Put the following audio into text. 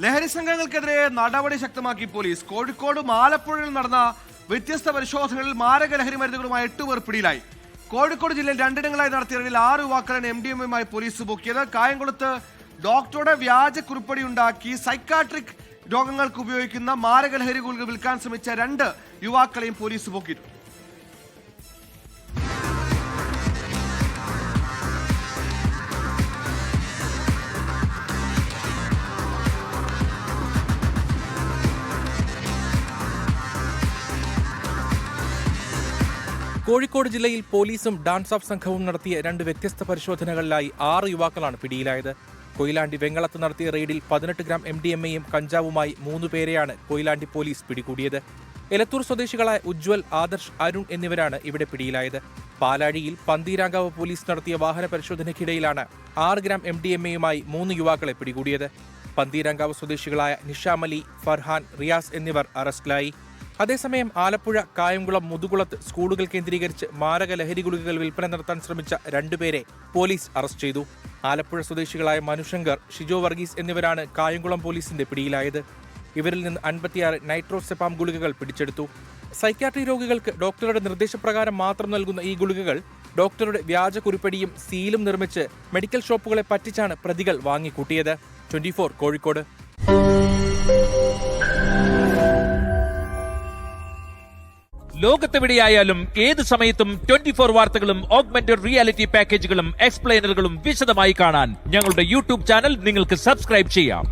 ലഹരി സംഘങ്ങൾക്കെതിരെ നടപടി ശക്തമാക്കി പോലീസ്. കോഴിക്കോടും ആലപ്പുഴയിൽ നടന്ന വ്യത്യസ്ത പരിശോധനകളിൽ മാരക ലഹരി മരുന്നുകളുമായി 8 പേർ പിടിയിലായി. കോഴിക്കോട് ജില്ലയിൽ 2 ഇടങ്ങളായി നടത്തിയ റെയ്ഡിൽ 6 യുവാക്കളാണ് MDMA പോലീസ് പൊക്കിയത്. കായംകുളത്ത് ഡോക്ടറുടെ വ്യാജ കുറിപ്പടി ഉണ്ടാക്കി സൈക്കാട്രിക് രോഗങ്ങൾക്ക് ഉപയോഗിക്കുന്ന മാരക ലഹരി ഗുളിക വിൽക്കാൻ ശ്രമിച്ച 2 യുവാക്കളെയും പോലീസ് പൊക്കിയിരുന്നു. കോഴിക്കോട് ജില്ലയിൽ പോലീസും ഡാൻസ് ഓഫ് സംഘവും നടത്തിയ 2 വ്യത്യസ്ത പരിശോധനകളിലായി 6 യുവാക്കളാണ് പിടിയിലായത്. കൊയിലാണ്ടി വെങ്ങളത്ത് നടത്തിയ റെയ്ഡിൽ 18 ഗ്രാം MDMAയും കഞ്ചാവുമായി 3 പേരെയാണ് കൊയിലാണ്ടി പോലീസ് പിടികൂടിയത്. എലത്തൂർ സ്വദേശികളായ ഉജ്വൽ, ആദർശ്, അരുൺ എന്നിവരാണ് ഇവിടെ പിടിയിലായത്. പാലാഴിയിൽ പന്തീരാങ്കാവ് പോലീസ് നടത്തിയ വാഹന പരിശോധനയ്ക്കിടയിലാണ് 6 ഗ്രാം MDMAയുമായി 3 യുവാക്കളെ പിടികൂടിയത്. പന്തീരാങ്കാവ് സ്വദേശികളായ നിഷാമലി, ഫർഹാൻ, റിയാസ് എന്നിവർ അറസ്റ്റിലായി. അതേസമയം ആലപ്പുഴ, കായംകുളം, മുതുകുളത്ത് സ്കൂളുകൾ കേന്ദ്രീകരിച്ച് മാരക ലഹരി ഗുളികകൾ വിൽപ്പന നടത്താൻ ശ്രമിച്ച 2 പേരെ പോലീസ് അറസ്റ്റ് ചെയ്തു. ആലപ്പുഴ സ്വദേശികളായ മനുശങ്കർ, ഷിജോ വർഗീസ് എന്നിവരാണ് കായംകുളം പോലീസിന്റെ പിടിയിലായത്. ഇവരിൽ നിന്ന് 56 നൈട്രോസെപ്പാം ഗുളികകൾ പിടിച്ചെടുത്തു. സൈക്യാട്രി രോഗികൾക്ക് ഡോക്ടറുടെ നിർദ്ദേശപ്രകാരം മാത്രം നൽകുന്ന ഈ ഗുളികകൾ ഡോക്ടറുടെ വ്യാജ കുറിപ്പടിയും സീലും നിർമ്മിച്ച് മെഡിക്കൽ ഷോപ്പുകളെ പറ്റിച്ചാണ് പ്രതികൾ വാങ്ങിക്കൂട്ടിയത്. 24 കോഴിക്കോട്. ലോകത്തെവിടെയായാലും ഏത് സമയത്തും 24 വാർത്തകളും ഓഗ്മെന്റഡ് റിയാലിറ്റി പാക്കേജുകളും എക്സ്പ്ലെയിനറുകളും വിശദമായി കാണാൻ ഞങ്ങളുടെ യൂട്യൂബ് ചാനൽ നിങ്ങൾക്ക് സബ്സ്ക്രൈബ് ചെയ്യാം.